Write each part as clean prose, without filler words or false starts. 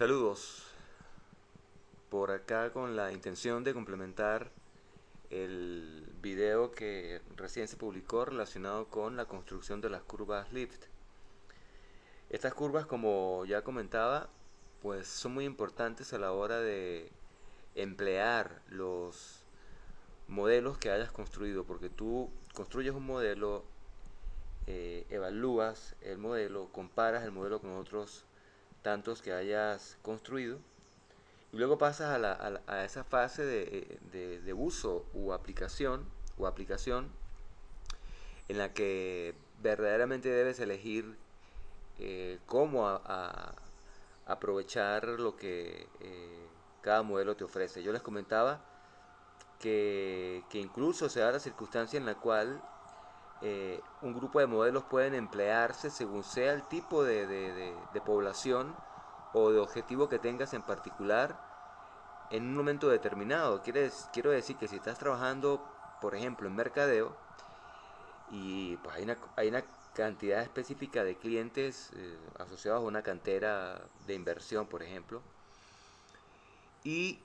Saludos, por acá con la intención de complementar el video que recién se publicó relacionado con la construcción de las curvas Lift. Estas curvas, como ya comentaba, pues son muy importantes a la hora de emplear los modelos que hayas construido, porque tú construyes un modelo, evalúas el modelo, comparas el modelo con otros tantos que hayas construido. Y luego pasas a esa fase de uso o aplicación en la que verdaderamente debes elegir cómo aprovechar lo que cada modelo te ofrece. Yo les comentaba que incluso se da la circunstancia en la cual un grupo de modelos pueden emplearse según sea el tipo de población o de objetivo que tengas en particular en un momento determinado. Quiero decir que si estás trabajando, por ejemplo, en mercadeo y pues hay una cantidad específica de clientes asociados a una cantera de inversión, por ejemplo, y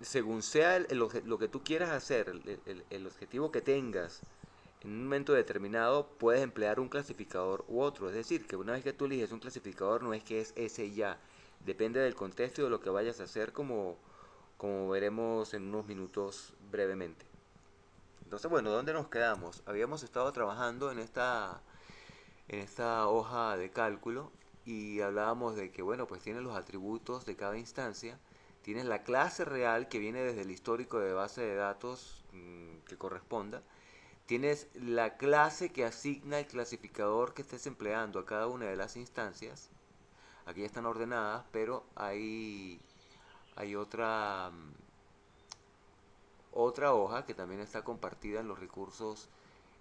según sea lo que tú quieras hacer, el objetivo que tengas en un momento determinado, puedes emplear un clasificador u otro. Es decir, que una vez que tú eliges un clasificador, no es que es ese ya. Depende del contexto y de lo que vayas a hacer, como veremos en unos minutos brevemente. Entonces, bueno, ¿dónde nos quedamos? Habíamos estado trabajando en esta hoja de cálculo y hablábamos de que, bueno, pues tienes los atributos de cada instancia, tienes la clase real que viene desde el histórico de base de datos que corresponda, tienes la clase que asigna el clasificador que estés empleando a cada una de las instancias. Aquí ya están ordenadas, pero hay otra hoja que también está compartida en los recursos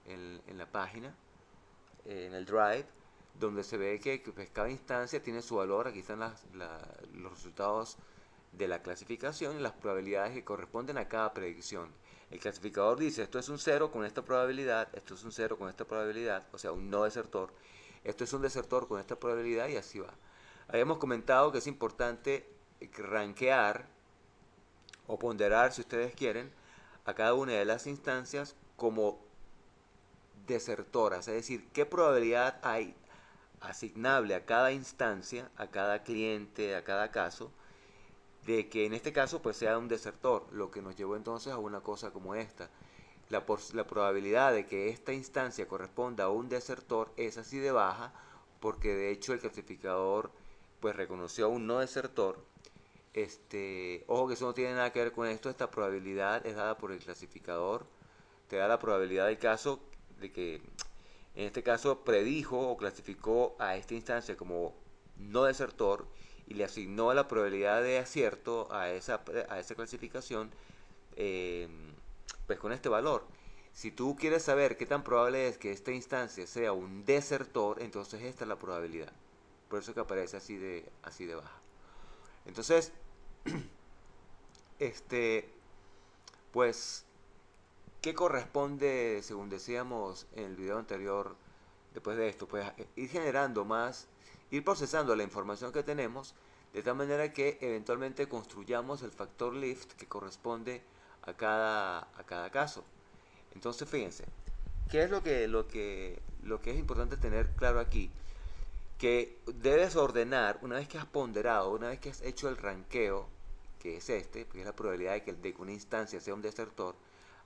en la página, en el Drive, donde se ve que pues, cada instancia tiene su valor. Aquí están los resultados de la clasificación y las probabilidades que corresponden a cada predicción. El clasificador dice, esto es un cero con esta probabilidad, esto es un cero con esta probabilidad, o sea, un no desertor. Esto es un desertor con esta probabilidad y así va. Habíamos comentado que es importante rankear o ponderar, si ustedes quieren, a cada una de las instancias como desertoras, es decir, qué probabilidad hay asignable a cada instancia, a cada cliente, a cada caso, de que en este caso pues sea un desertor, lo que nos llevó entonces a una cosa como esta. La probabilidad de que esta instancia corresponda a un desertor es así de baja, porque de hecho el clasificador pues reconoció a un no desertor. Ojo que eso no tiene nada que ver con esto, esta probabilidad es dada por el clasificador, te da la probabilidad del caso de que en este caso predijo o clasificó a esta instancia como no desertor y le asignó la probabilidad de acierto a esa clasificación, eh, pues con este valor. Si tú quieres saber qué tan probable es que esta instancia sea un desertor, entonces esta es la probabilidad. Por eso que aparece así de baja. Entonces, este, pues, ¿qué corresponde, según decíamos en el video anterior, después de esto? Pues ir generando más, ir procesando la información que tenemos, de tal manera que eventualmente construyamos el factor lift que corresponde a cada caso. Entonces, fíjense, ¿qué es lo que es importante tener claro aquí? Que debes ordenar, una vez que has ponderado, una vez que has hecho el ranqueo, que es este, que es la probabilidad de que una instancia sea un desertor,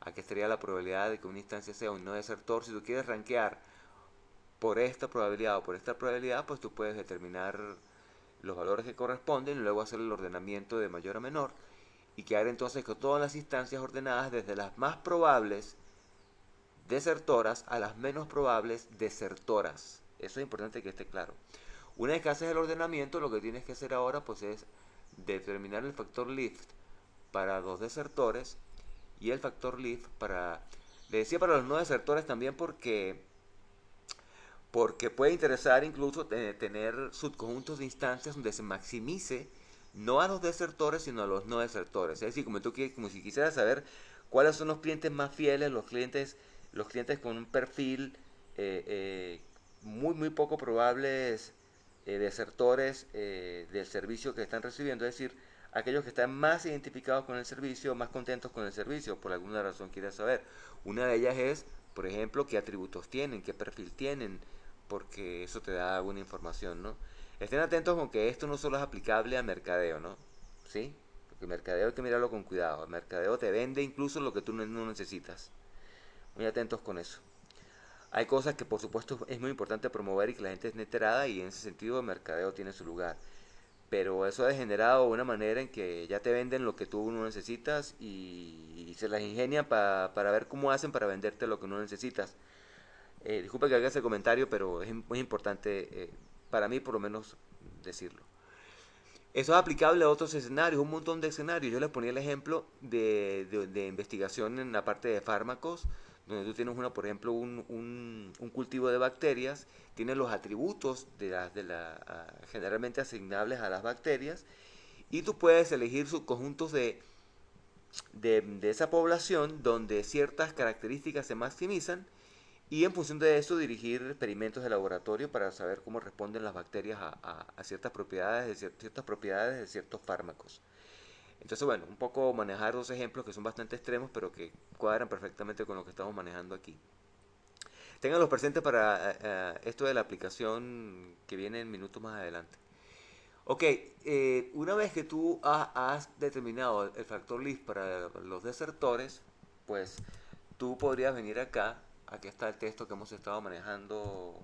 aquí estaría la probabilidad de que una instancia sea un no desertor. Si tú quieres rankear por esta probabilidad o por esta probabilidad, pues tú puedes determinar los valores que corresponden y luego hacer el ordenamiento de mayor a menor y quedar entonces con todas las instancias ordenadas desde las más probables desertoras a las menos probables desertoras. Eso es importante que esté claro. Una vez que haces el ordenamiento, lo que tienes que hacer ahora pues es determinar el factor lift para los desertores y el factor lift para... Le decía para los no desertores también porque puede interesar incluso tener subconjuntos de instancias donde se maximice no a los desertores sino a los no desertores. Es decir, como si quisieras saber cuáles son los clientes más fieles, los clientes con un perfil muy poco probables desertores del servicio que están recibiendo, es decir, aquellos que están más identificados con el servicio, más contentos con el servicio, por alguna razón quieres saber. Una de ellas es, por ejemplo, qué atributos tienen, qué perfil tienen, porque eso te da alguna información, ¿no? Estén atentos con que esto no solo es aplicable a mercadeo, ¿no? ¿Sí? Porque mercadeo hay que mirarlo con cuidado. El mercadeo te vende incluso lo que tú no necesitas. Muy atentos con eso. Hay cosas que por supuesto es muy importante promover y que la gente esté enterada y en ese sentido el mercadeo tiene su lugar. Pero eso ha degenerado de una manera en que ya te venden lo que tú no necesitas y se las ingenian para ver cómo hacen para venderte lo que no necesitas. Disculpa que haga ese comentario, pero es muy importante para mí por lo menos decirlo. Eso es aplicable a otros escenarios, un montón de escenarios. Yo les ponía el ejemplo de investigación en la parte de fármacos, donde tú tienes una, por ejemplo, un cultivo de bacterias, tienes los atributos generalmente asignables a las bacterias, y tú puedes elegir subconjuntos de esa población donde ciertas características se maximizan y en función de eso dirigir experimentos de laboratorio para saber cómo responden las bacterias a ciertas propiedades de ciertos fármacos. Entonces, bueno, un poco manejar dos ejemplos que son bastante extremos, pero que cuadran perfectamente con lo que estamos manejando aquí. Ténganlos presentes para esto de la aplicación que viene en minutos más adelante. Ok, una vez que tú has determinado el factor List para los desertores, pues tú podrías venir acá, aquí está el texto que hemos estado manejando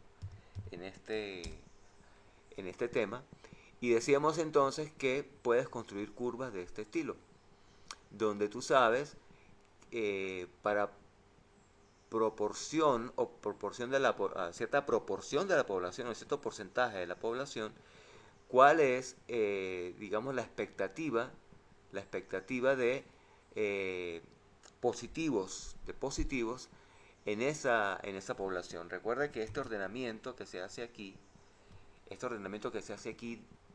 en este tema, y decíamos entonces que puedes construir curvas de este estilo, donde tú sabes para proporción o proporción de cierta proporción de la población o cierto porcentaje de la población, cuál es, digamos, la expectativa eh, de positivos en esa población. Recuerda que este ordenamiento que se hace aquí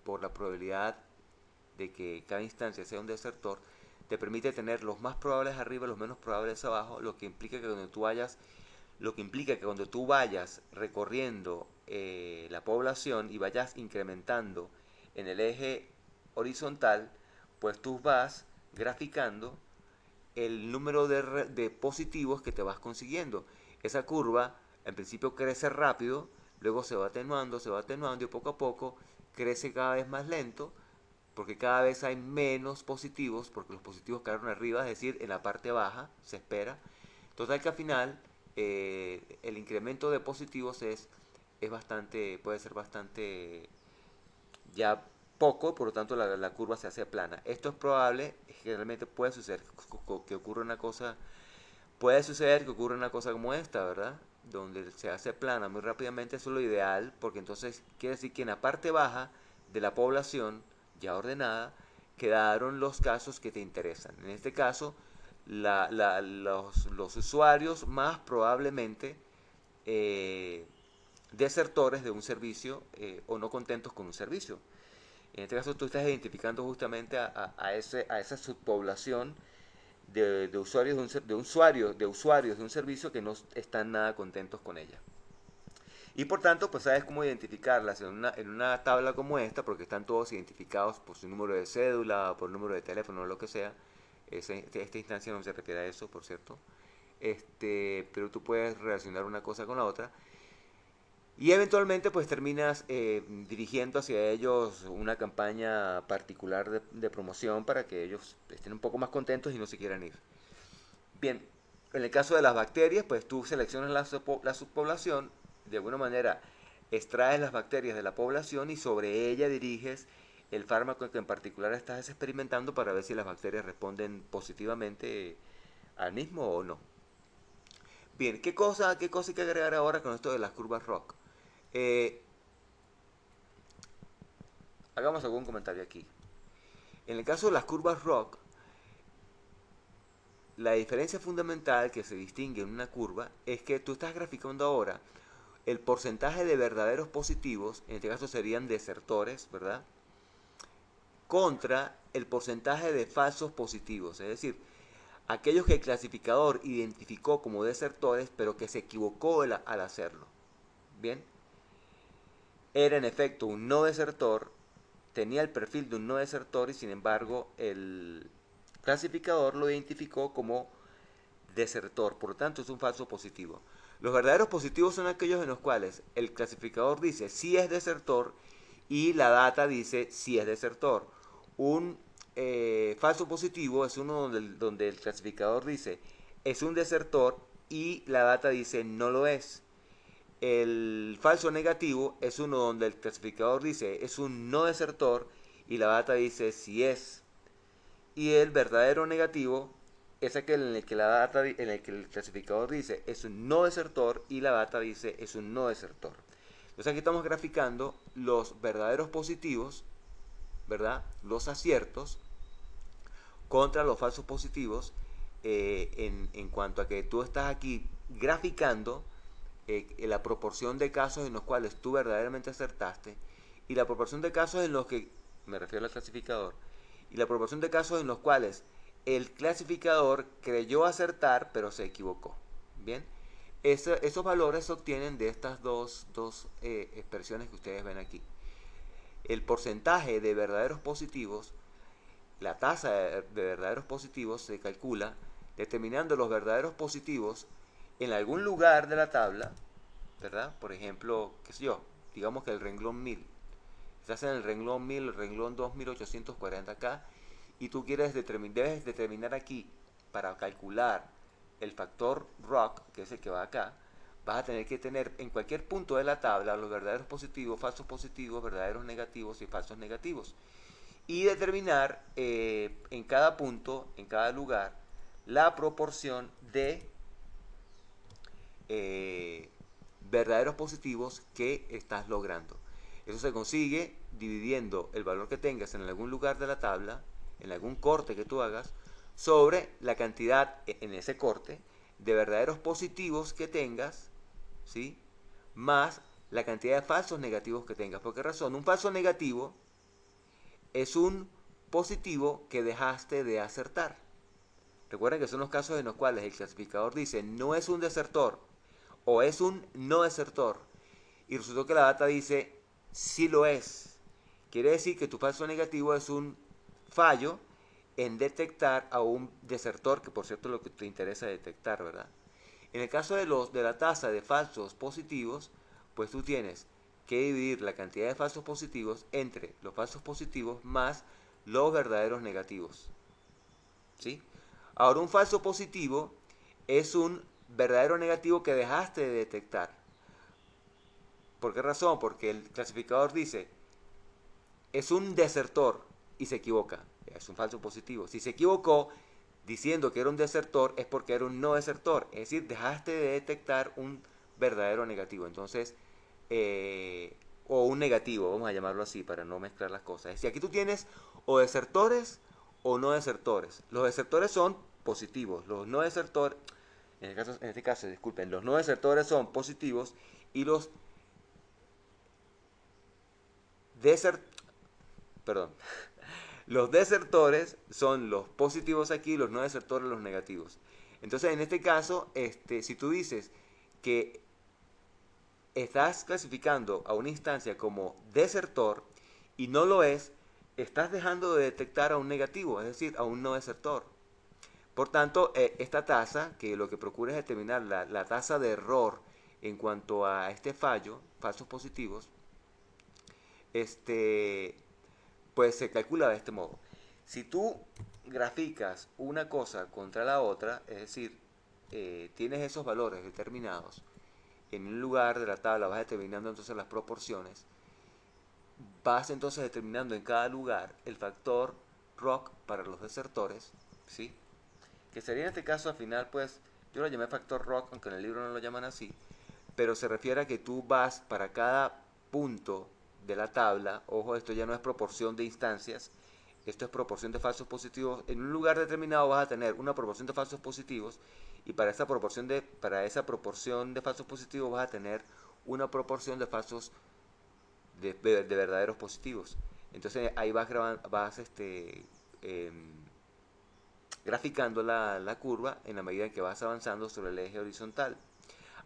por la probabilidad de que cada instancia sea un desertor, te permite tener los más probables arriba y los menos probables abajo, lo que implica que cuando tú vayas recorriendo la población y vayas incrementando en el eje horizontal, pues tú vas graficando el número de positivos que te vas consiguiendo. Esa curva en principio crece rápido, luego se va atenuando y poco a poco crece cada vez más lento porque cada vez hay menos positivos, porque los positivos quedaron arriba, es decir, en la parte baja se espera. Total que al final el incremento de positivos puede ser bastante ya poco, por lo tanto la curva se hace plana. Esto es probable, generalmente puede suceder que ocurra una cosa como esta, ¿verdad? Donde se hace plana muy rápidamente, eso es lo ideal, porque entonces quiere decir que en la parte baja de la población ya ordenada quedaron los casos que te interesan. En este caso, los usuarios más probablemente eh, desertores de un servicio o no contentos con un servicio. En este caso tú estás identificando justamente a esa subpoblación de usuarios de un servicio que no están nada contentos con ella. Y por tanto, pues sabes cómo identificarlas en una tabla como esta, porque están todos identificados por su número de cédula, por número de teléfono o lo que sea. Esta instancia no se refiere a eso, por cierto. Pero tú puedes relacionar una cosa con la otra. Y eventualmente pues terminas dirigiendo hacia ellos una campaña particular de promoción para que ellos estén un poco más contentos y no se quieran ir. Bien, en el caso de las bacterias, pues tú seleccionas la subpoblación, de alguna manera extraes las bacterias de la población y sobre ella diriges el fármaco que en particular estás experimentando para ver si las bacterias responden positivamente al mismo o no. Bien, qué cosa hay que agregar ahora con esto de las curvas ROC? Eh, Hagamos algún comentario aquí. En el caso de las curvas ROC, la diferencia fundamental que se distingue en una curva es que tú estás graficando ahora el porcentaje de verdaderos positivos, en este caso serían desertores, ¿verdad? Contra el porcentaje de falsos positivos, es decir, aquellos que el clasificador identificó como desertores, pero que se equivocó al hacerlo. Bien, era en efecto un no desertor, tenía el perfil de un no desertor y sin embargo el clasificador lo identificó como desertor, por lo tanto es un falso positivo. Los verdaderos positivos son aquellos en los cuales el clasificador dice si es desertor y la data dice si es desertor. Un falso positivo es uno donde el clasificador dice es un desertor y la data dice no lo es. El falso negativo es uno donde el clasificador dice es un no desertor y la data dice si es. Y el verdadero negativo es aquel en el que la data, en el que el clasificador dice es un no desertor y la data dice es un no desertor. Entonces aquí estamos graficando los verdaderos positivos, ¿verdad? Los aciertos contra los falsos positivos en cuanto a que tú estás aquí graficando la proporción de casos en los cuales tú verdaderamente acertaste y la proporción de casos en los que, me refiero al clasificador, y la proporción de casos en los cuales el clasificador creyó acertar pero se equivocó. Bien, esos valores se obtienen de estas dos expresiones que ustedes ven aquí. El porcentaje de verdaderos positivos, la tasa de verdaderos positivos se calcula determinando los verdaderos positivos en algún lugar de la tabla, ¿verdad? Por ejemplo, qué sé yo, digamos que el renglón 1000. Estás en el renglón 1000, el renglón 2840 acá, y tú debes determinar aquí, para calcular el factor ROC, que es el que va acá, vas a tener que tener en cualquier punto de la tabla los verdaderos positivos, falsos positivos, verdaderos negativos y falsos negativos. Y determinar en cada punto, en cada lugar, la proporción de eh, verdaderos positivos que estás logrando. Eso se consigue dividiendo el valor que tengas en algún lugar de la tabla, en algún corte que tú hagas, sobre la cantidad en ese corte de verdaderos positivos que tengas, ¿sí? Más la cantidad de falsos negativos que tengas. ¿Por qué razón? Un falso negativo es un positivo que dejaste de acertar. Recuerden que son los casos en los cuales el clasificador dice no es un desertor o es un no desertor y resultó que la data dice sí lo es. Quiere decir que tu falso negativo es un fallo en detectar a un desertor, que por cierto es lo que te interesa detectar, ¿verdad? En el caso de la tasa de falsos positivos, pues tú tienes que dividir la cantidad de falsos positivos entre los falsos positivos más los verdaderos negativos. ¿Sí? Ahora, un falso positivo es un verdadero negativo que dejaste de detectar. ¿Por qué razón? Porque el clasificador dice, es un desertor y se equivoca. Es un falso positivo. Si se equivocó diciendo que era un desertor es porque era un no desertor. Es decir, dejaste de detectar un verdadero negativo. Entonces, o un negativo, vamos a llamarlo así para no mezclar las cosas. Es decir, aquí tú tienes o desertores o no desertores. Los desertores son positivos. Los no desertores, en este caso, disculpen, los no desertores son positivos y los desert, perdón, los desertores son los positivos aquí, los no desertores los negativos. Entonces, en este caso, si tú dices que estás clasificando a una instancia como desertor y no lo es, estás dejando de detectar a un negativo, es decir, a un no desertor. Por tanto, esta tasa, que lo que procura es determinar la tasa de error en cuanto a este fallo, falsos positivos, este, pues se calcula de este modo. Si tú graficas una cosa contra la otra, es decir, tienes esos valores determinados, en un lugar de la tabla vas determinando entonces las proporciones, vas entonces determinando en cada lugar el factor ROC para los desertores, ¿sí? Que sería en este caso al final, pues, yo lo llamé factor ROC, aunque en el libro no lo llaman así, pero se refiere a que tú vas para cada punto de la tabla, ojo, esto ya no es proporción de instancias, esto es proporción de falsos positivos. En un lugar determinado vas a tener una proporción de falsos positivos y para esa proporción de falsos positivos vas a tener una proporción de falsos de verdaderos positivos. Entonces ahí vas graficando la curva en la medida en que vas avanzando sobre el eje horizontal.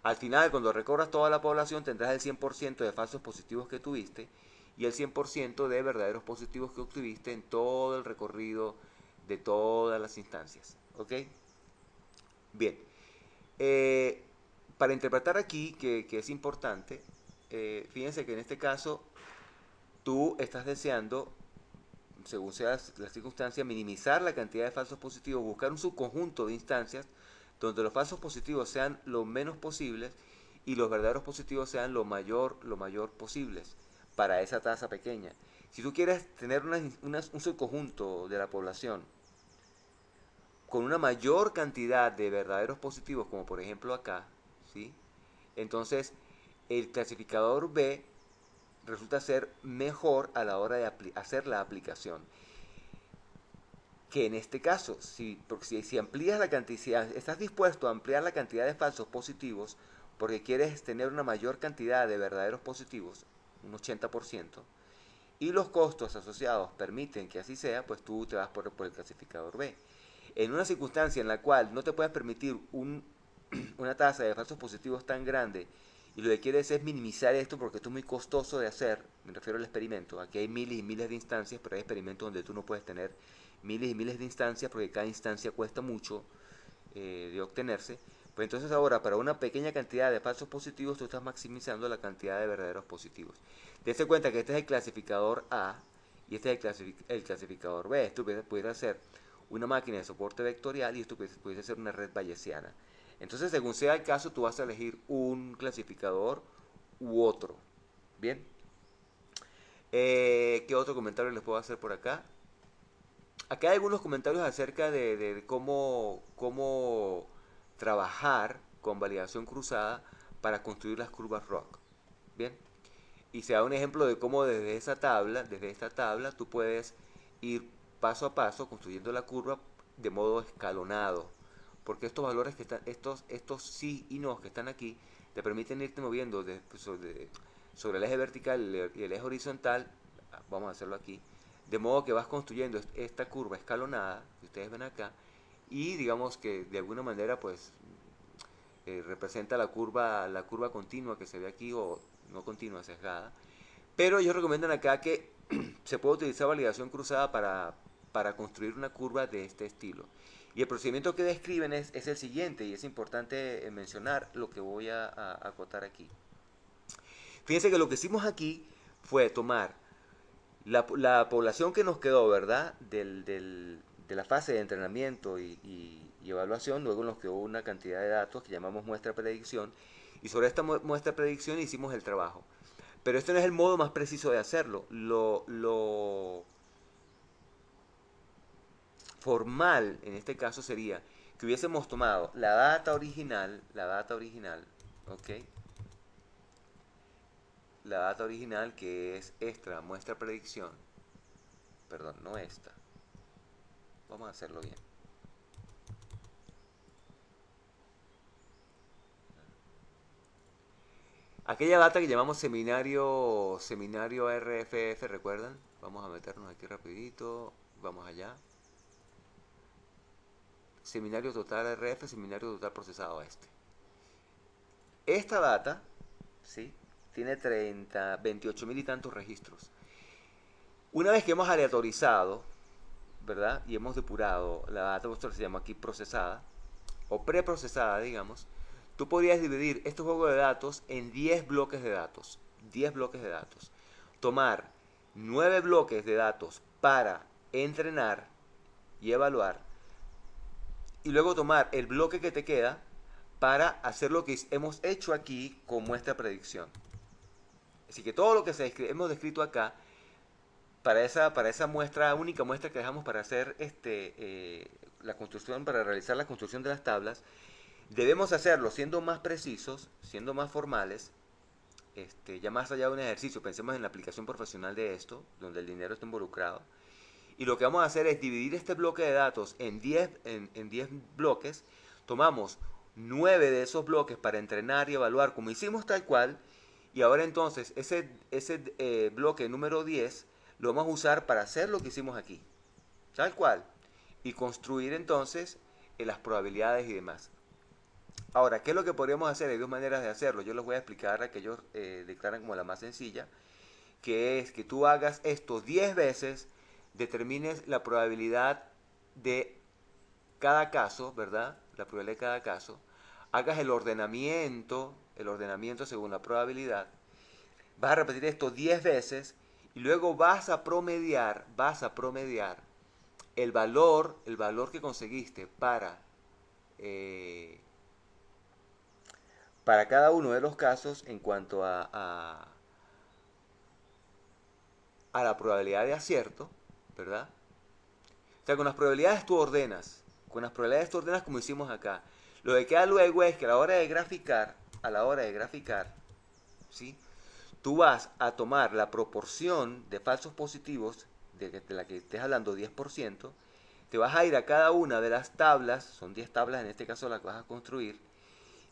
Al final, cuando recorras toda la población, tendrás el 100% de falsos positivos que tuviste y el 100% de verdaderos positivos que obtuviste en todo el recorrido de todas las instancias. ¿Ok? Bien. Eh, para interpretar aquí, que es importante, fíjense que en este caso tú estás deseando, según sea la circunstancia, minimizar la cantidad de falsos positivos, buscar un subconjunto de instancias donde los falsos positivos sean lo menos posibles y los verdaderos positivos sean lo mayor posibles para esa tasa pequeña. Si tú quieres tener un subconjunto de la población con una mayor cantidad de verdaderos positivos, como por ejemplo acá, ¿sí? Entonces el clasificador B resulta ser mejor a la hora de hacer la aplicación. Que en este caso, si amplías la cantidad, si estás dispuesto a ampliar la cantidad de falsos positivos porque quieres tener una mayor cantidad de verdaderos positivos, un 80%, y los costos asociados permiten que así sea, pues tú te vas por el clasificador B. En una circunstancia en la cual no te puedes permitir una tasa de falsos positivos tan grande y lo que quieres es minimizar esto porque esto es muy costoso de hacer, me refiero al experimento, aquí hay miles y miles de instancias, pero hay experimentos donde tú no puedes tener miles y miles de instancias porque cada instancia cuesta mucho de obtenerse, pues entonces ahora para una pequeña cantidad de falsos positivos tú estás maximizando la cantidad de verdaderos positivos. Dese cuenta que este es el clasificador A y este es el clasificador B. Esto pudiera ser una máquina de soporte vectorial y esto pudiese ser una red bayesiana. Entonces, según sea el caso, tú vas a elegir un clasificador u otro. Bien. ¿Qué otro comentario les puedo hacer por acá? Acá hay algunos comentarios acerca de cómo trabajar con validación cruzada para construir las curvas ROC. Bien. Y se da un ejemplo de cómo desde esta tabla, tú puedes ir paso a paso construyendo la curva de modo escalonado. Porque estos valores que están, estos sí y no que están aquí, te permiten irte moviendo sobre el eje vertical y el eje horizontal. Vamos a hacerlo aquí. De modo que vas construyendo esta curva escalonada, que ustedes ven acá, y digamos que de alguna manera pues representa la curva continua que se ve aquí, o no continua, sesgada. Pero ellos recomiendan acá que se puede utilizar validación cruzada para construir una curva de este estilo. Y el procedimiento que describen es el siguiente, y es importante mencionar lo que voy a acotar aquí. Fíjense que lo que hicimos aquí fue tomar la población que nos quedó, ¿verdad? De la fase de entrenamiento y evaluación, luego nos quedó una cantidad de datos que llamamos muestra predicción, y sobre esta muestra predicción hicimos el trabajo. Pero este no es el modo más preciso de hacerlo. Lo formal en este caso sería que hubiésemos tomado la data original, ¿ok? La data original que es esta muestra predicción, perdón, no esta. Vamos a hacerlo bien. Aquella data que llamamos seminario RFF, ¿recuerdan? Vamos a meternos aquí rapidito, vamos allá. Seminario total RF, seminario total procesado este. Esta data, ¿sí? Tiene 28 mil y tantos registros. Una vez que hemos aleatorizado, ¿verdad? Y hemos depurado la data, esto se llama aquí procesada, o preprocesada, digamos, tú podrías dividir este juego de datos en 10 bloques de datos. 10 bloques de datos. Tomar 9 bloques de datos para entrenar y evaluar, y luego tomar el bloque que te queda para hacer lo que hemos hecho aquí con muestra predicción. Así que todo lo que hemos descrito acá, para esa muestra, única muestra que dejamos para hacer la construcción, para realizar la construcción de las tablas, debemos hacerlo siendo más precisos, siendo más formales, ya más allá de un ejercicio, pensemos en la aplicación profesional de esto, donde el dinero está involucrado. Y lo que vamos a hacer es dividir este bloque de datos en 10 bloques. Tomamos 9 de esos bloques para entrenar y evaluar como hicimos tal cual. Y ahora entonces ese bloque número 10 lo vamos a usar para hacer lo que hicimos aquí. Tal cual. Y construir entonces las probabilidades y demás. Ahora, ¿qué es lo que podríamos hacer? Hay dos maneras de hacerlo. Yo les voy a explicar la que ellos declaran como la más sencilla, que es que tú hagas esto 10 veces, determines la probabilidad de cada caso, ¿verdad? La probabilidad de cada caso, hagas el ordenamiento según la probabilidad, vas a repetir esto 10 veces y luego vas a promediar el valor que conseguiste eh, para cada uno de los casos en cuanto a la probabilidad de acierto, ¿verdad? O sea, con las probabilidades tú ordenas. Con las probabilidades tú ordenas como hicimos acá. Lo que queda luego es que a la hora de graficar, ¿sí? Tú vas a tomar la proporción de falsos positivos, de la que estés hablando, 10%, te vas a ir a cada una de las tablas, son 10 tablas en este caso las que vas a construir,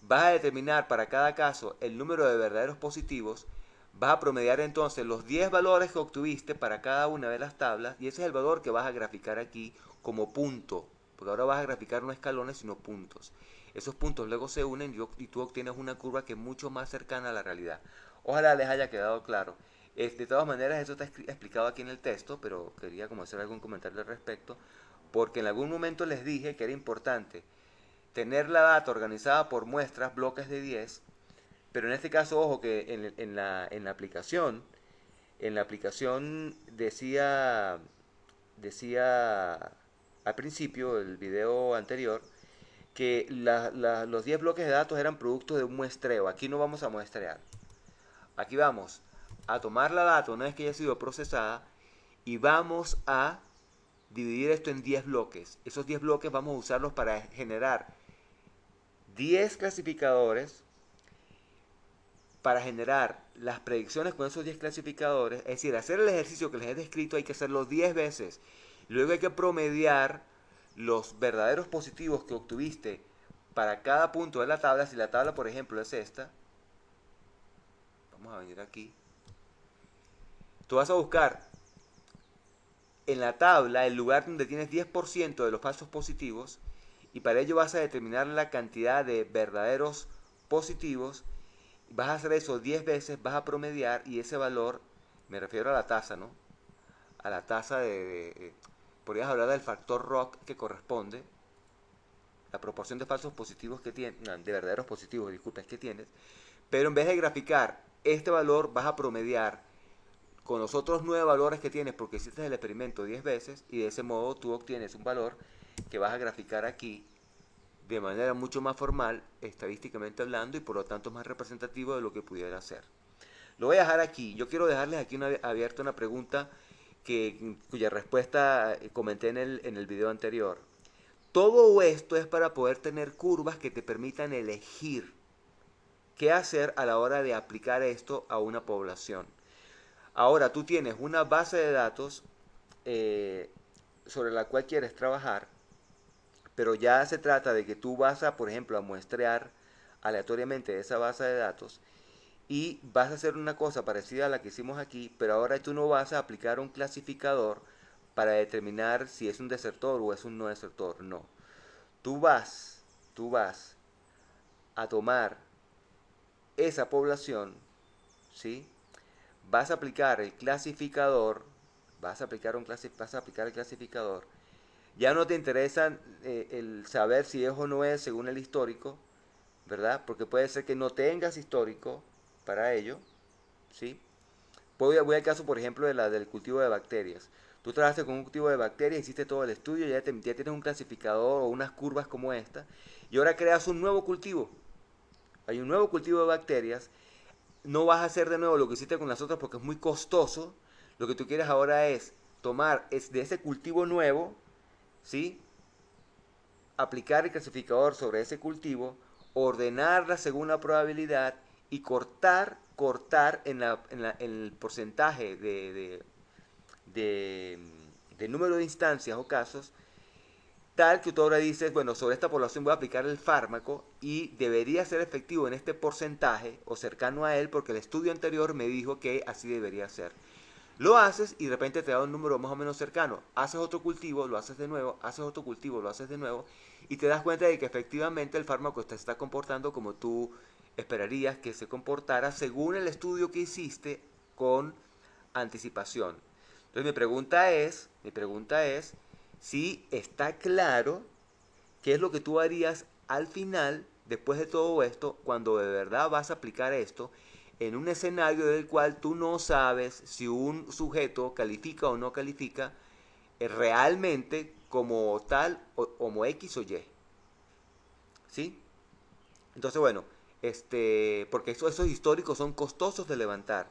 vas a determinar para cada caso el número de verdaderos positivos, vas a promediar entonces los 10 valores que obtuviste para cada una de las tablas y ese es el valor que vas a graficar aquí como punto, porque ahora vas a graficar no escalones sino puntos. Esos puntos luego se unen y tú obtienes una curva que es mucho más cercana a la realidad. Ojalá les haya quedado claro. De todas maneras, eso está explicado aquí en el texto, pero quería como hacer algún comentario al respecto, porque en algún momento les dije que era importante tener la data organizada por muestras, bloques de 10, pero en este caso, ojo, que en la aplicación decía al principio, el video anterior, que los 10 bloques de datos eran producto de un muestreo. Aquí no vamos a muestrear. Aquí vamos a tomar la data una vez que haya sido procesada y vamos a dividir esto en 10 bloques. Esos 10 bloques vamos a usarlos para generar 10 clasificadores, para generar las predicciones con esos 10 clasificadores, es decir, hacer el ejercicio que les he descrito hay que hacerlo 10 veces. Luego hay que promediar los verdaderos positivos que obtuviste para cada punto de la tabla. Si la tabla, por ejemplo, es esta, vamos a venir aquí. Tú vas a buscar en la tabla el lugar donde tienes 10% de los falsos positivos y para ello vas a determinar la cantidad de verdaderos positivos. Vas a hacer eso 10 veces, vas a promediar y ese valor, me refiero a la tasa, ¿no? A la tasa podrías hablar del factor ROC que corresponde, la proporción de falsos positivos que tienes, no, de verdaderos positivos, disculpa, es que tienes, pero en vez de graficar este valor vas a promediar con los otros 9 valores que tienes porque hiciste el experimento 10 veces y de ese modo tú obtienes un valor que vas a graficar aquí de manera mucho más formal, estadísticamente hablando, y por lo tanto más representativo de lo que pudiera ser. Lo voy a dejar aquí. Yo quiero dejarles aquí abierta una pregunta cuya respuesta comenté en el video anterior. Todo esto es para poder tener curvas que te permitan elegir qué hacer a la hora de aplicar esto a una población. Ahora tú tienes una base de datos sobre la cual quieres trabajar, pero ya se trata de que tú vas a, por ejemplo, a muestrear aleatoriamente esa base de datos y vas a hacer una cosa parecida a la que hicimos aquí, pero ahora tú no vas a aplicar un clasificador para determinar si es un desertor o es un no desertor, no. Tú vas a tomar esa población, ¿sí? Vas a aplicar el clasificador, vas a aplicar el clasificador. Ya no te interesa el saber si es o no es según el histórico, ¿verdad? Porque puede ser que no tengas histórico para ello, ¿sí? Voy al caso, por ejemplo, del cultivo de bacterias. Tú trabajaste con un cultivo de bacterias, hiciste todo el estudio, ya tienes un clasificador o unas curvas como esta, y ahora creas un nuevo cultivo. Hay un nuevo cultivo de bacterias. No vas a hacer de nuevo lo que hiciste con las otras porque es muy costoso. Lo que tú quieres ahora es tomar de ese cultivo nuevo, ¿sí? Aplicar el clasificador sobre ese cultivo, ordenarla según la probabilidad y cortar en el porcentaje de, de número de instancias o casos, tal que tú ahora dices, bueno, sobre esta población voy a aplicar el fármaco y debería ser efectivo en este porcentaje o cercano a él porque el estudio anterior me dijo que así debería ser. Lo haces y de repente te da un número más o menos cercano. Haces otro cultivo, lo haces de nuevo, haces otro cultivo, lo haces de nuevo y te das cuenta de que efectivamente el fármaco te está comportando como tú esperarías que se comportara según el estudio que hiciste con anticipación. Entonces mi pregunta es si está claro qué es lo que tú harías al final, después de todo esto, cuando de verdad vas a aplicar esto en un escenario del cual tú no sabes si un sujeto califica o no califica realmente como tal o como X o Y. ¿Sí? Entonces, bueno, porque esos históricos son costosos de levantar.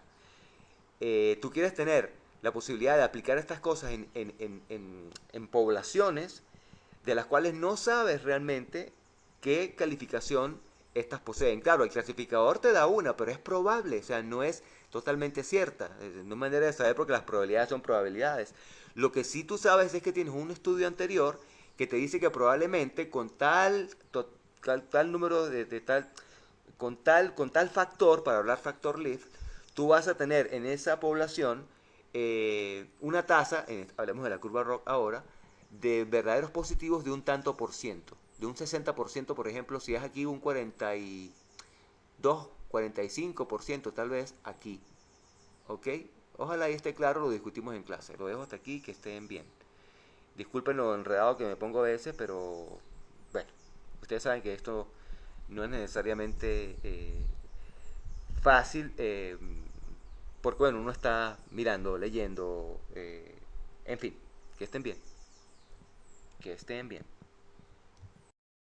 Tú quieres tener la posibilidad de aplicar estas cosas en poblaciones de las cuales no sabes realmente qué calificación estas poseen. Claro, el clasificador te da una, pero es probable, o sea, no es totalmente cierta. No hay manera de saber porque las probabilidades son probabilidades. Lo que sí tú sabes es que tienes un estudio anterior que te dice que probablemente con tal número de tal, con tal factor, para hablar factor Lift, tú vas a tener en esa población una tasa, hablemos de la curva ROC ahora, de verdaderos positivos de un tanto por ciento. De un 60%, por ejemplo, si es aquí un 42, 45% tal vez aquí. ¿Ok? Ojalá y esté claro, lo discutimos en clase. Lo dejo hasta aquí, que estén bien. Disculpen lo enredado que me pongo a veces, pero bueno, ustedes saben que esto no es necesariamente fácil, porque bueno, uno está mirando, leyendo, en fin, que estén bien, que estén bien.